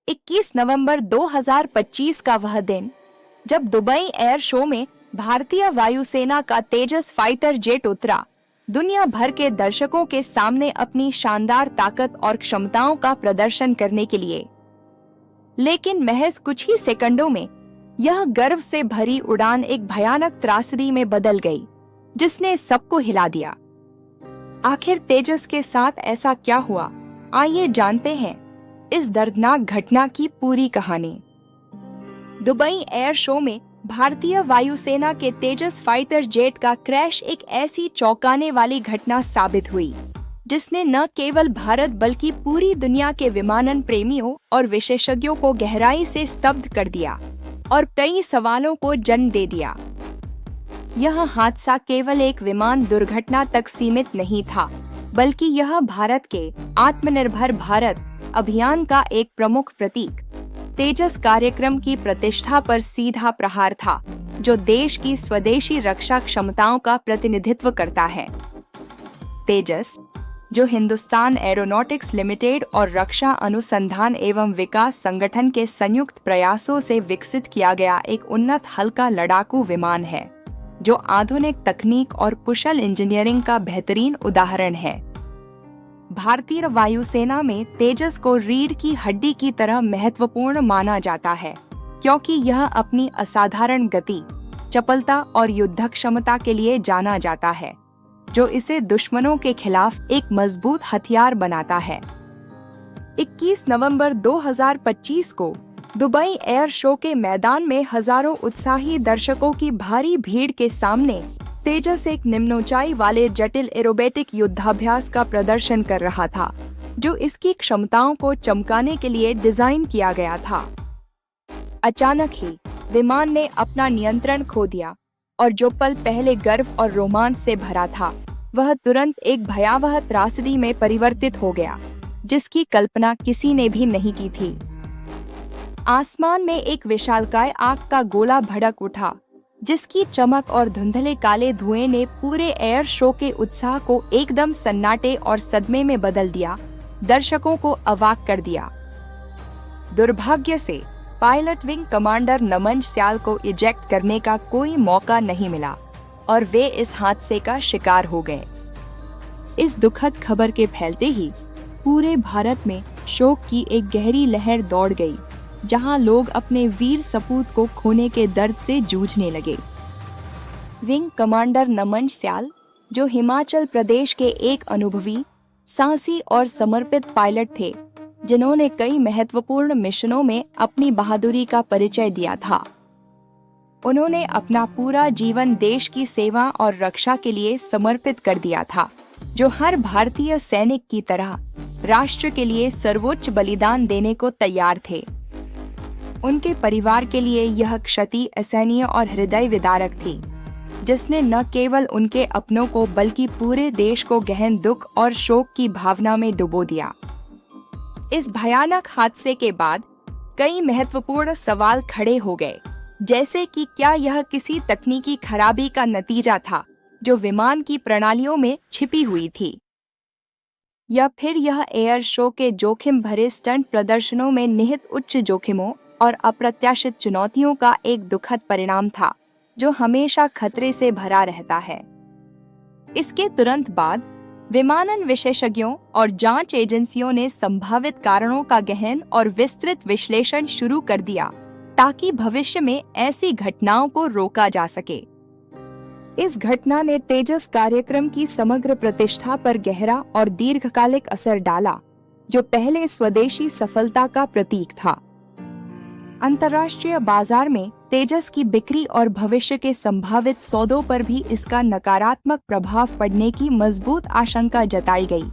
21 नवंबर 2025 का वह दिन जब दुबई एयर शो में भारतीय वायुसेना का तेजस फाइटर जेट उतरा, दुनिया भर के दर्शकों के सामने अपनी शानदार ताकत और क्षमताओं का प्रदर्शन करने के लिए। लेकिन महज कुछ ही सेकंडों में यह गर्व से भरी उड़ान एक भयानक त्रासदी में बदल गई, जिसने सबको हिला दिया। आखिर तेजस के साथ ऐसा क्या हुआ? आइए जानते हैं इस दर्दनाक घटना की पूरी कहानी। दुबई एयर शो में भारतीय वायुसेना के तेजस फाइटर जेट का क्रैश एक ऐसी चौंकाने वाली घटना साबित हुई, जिसने न केवल भारत बल्कि पूरी दुनिया के विमानन प्रेमियों और विशेषज्ञों को गहराई से स्तब्ध कर दिया और कई सवालों को जन्म दे दिया। यह हादसा केवल एक विमान दुर्घटना तक सीमित नहीं था, बल्कि यह भारत के आत्मनिर्भर भारत अभियान का एक प्रमुख प्रतीक, तेजस कार्यक्रम की प्रतिष्ठा पर सीधा प्रहार था, जो देश की स्वदेशी रक्षा क्षमताओं का प्रतिनिधित्व करता है। तेजस, जो हिंदुस्तान एरोनॉटिक्स लिमिटेड और रक्षा अनुसंधान एवं विकास संगठन के संयुक्त प्रयासों से विकसित किया गया एक उन्नत हल्का लड़ाकू विमान है, जो आधुनिक तकनीक और कुशल इंजीनियरिंग का बेहतरीन उदाहरण है। भारतीय वायुसेना में तेजस को रीढ़ की हड्डी की तरह महत्वपूर्ण माना जाता है, क्योंकि यह अपनी असाधारण गति, चपलता और युद्ध क्षमता के लिए जाना जाता है, जो इसे दुश्मनों के खिलाफ एक मजबूत हथियार बनाता है। 21 नवंबर 2025 को दुबई एयर शो के मैदान में हजारों उत्साही दर्शकों की भारी भीड़ के सामने तेजस एक निम्न ऊंचाई वाले जटिल एरोबेटिक युद्धाभ्यास का प्रदर्शन कर रहा था, जो इसकी क्षमताओं को चमकाने के लिए डिजाइन किया गया था। अचानक ही विमान ने अपना नियंत्रण खो दिया और जो पल पहले गर्व और रोमांच से भरा था, वह तुरंत एक भयावह त्रासदी में परिवर्तित हो गया, जिसकी कल्पना किसी ने भी नहीं की थी। आसमान में एक विशालकाय आग का गोला भड़क उठा, जिसकी चमक और धुंधले काले धुएं ने पूरे एयर शो के उत्साह को एकदम सन्नाटे और सदमे में बदल दिया, दर्शकों को अवाक कर दिया। दुर्भाग्य से पायलट विंग कमांडर नमन स्याल को इजेक्ट करने का कोई मौका नहीं मिला और वे इस हादसे का शिकार हो गए। इस दुखद खबर के फैलते ही पूरे भारत में शोक की एक गहरी लहर दौड़ गई, जहां लोग अपने वीर सपूत को खोने के दर्द से जूझने लगे। विंग कमांडर नमन स्याल, जो हिमाचल प्रदेश के एक अनुभवी, साहसी और समर्पित पायलट थे, जिन्होंने कई महत्वपूर्ण मिशनों में अपनी बहादुरी का परिचय दिया था। उन्होंने अपना पूरा जीवन देश की सेवा और रक्षा के लिए समर्पित कर दिया था, जो हर भारतीय सैनिक की तरह राष्ट्र के लिए सर्वोच्च बलिदान देने को तैयार थे। उनके परिवार के लिए यह क्षति असहनीय और हृदय विदारक थी, जिसने न केवल उनके अपनों को बल्कि पूरे देश को गहन दुख और शोक की भावना में डुबो दिया। इस भयानक हादसे के बाद कई महत्वपूर्ण सवाल खड़े हो गए, जैसे कि क्या यह किसी तकनीकी खराबी का नतीजा था जो विमान की प्रणालियों में छिपी हुई थी, या फिर यह एयर शो के जोखिम भरे स्टंट प्रदर्शनों में निहित उच्च जोखिमों और अप्रत्याशित चुनौतियों का एक दुखद परिणाम था, जो हमेशा खतरे से भरा रहता है। इसके तुरंत बाद विमानन विशेषज्ञों और जांच एजेंसियों ने संभावित कारणों का गहन और विस्तृत विश्लेषण शुरू कर दिया, ताकि भविष्य में ऐसी घटनाओं को रोका जा सके। इस घटना ने तेजस कार्यक्रम की समग्र प्रतिष्ठा पर गहरा और दीर्घकालिक असर डाला, जो पहले स्वदेशी सफलता का प्रतीक था। अंतर्राष्ट्रीय बाजार में तेजस की बिक्री और भविष्य के संभावित सौदों पर भी इसका नकारात्मक प्रभाव पड़ने की मजबूत आशंका जताई गई,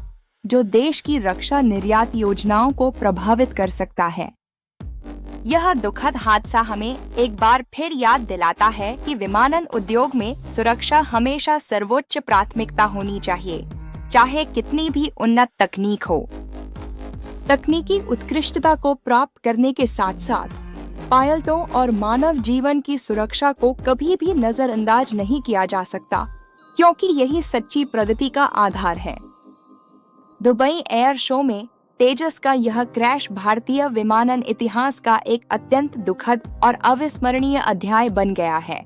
जो देश की रक्षा निर्यात योजनाओं को प्रभावित कर सकता है। यह दुखद हादसा हमें एक बार फिर याद दिलाता है कि विमानन उद्योग में सुरक्षा हमेशा सर्वोच्च प्राथमिकता होनी चाहिए, चाहे कितनी भी उन्नत तकनीक हो। तकनीकी उत्कृष्टता को प्राप्त करने के साथ साथ पायलटों और मानव जीवन की सुरक्षा को कभी भी नजरअंदाज नहीं किया जा सकता, क्योंकि यही सच्ची प्रगति का आधार है। दुबई एयर शो में तेजस का यह क्रैश भारतीय विमानन इतिहास का एक अत्यंत दुखद और अविस्मरणीय अध्याय बन गया है।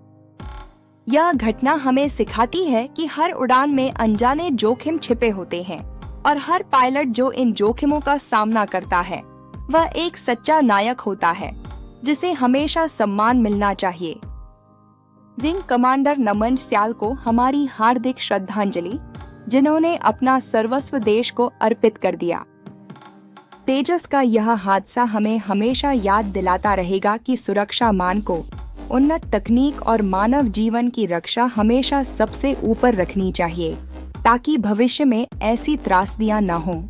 यह घटना हमें सिखाती है कि हर उड़ान में अनजाने जोखिम छिपे होते हैं और हर पायलट जो इन जोखिमों का सामना करता है वह एक सच्चा नायक होता है जिसे हमेशा सम्मान मिलना चाहिए। विंग कमांडर नमन स्याल को हमारी हार्दिक श्रद्धांजलि, जिन्होंने अपना सर्वस्व देश को अर्पित कर दिया। तेजस का यह हादसा हमें हमेशा याद दिलाता रहेगा कि सुरक्षा मानकों, उन्नत तकनीक और मानव जीवन की रक्षा हमेशा सबसे ऊपर रखनी चाहिए ताकि भविष्य में ऐसी त्रासदियां न हों।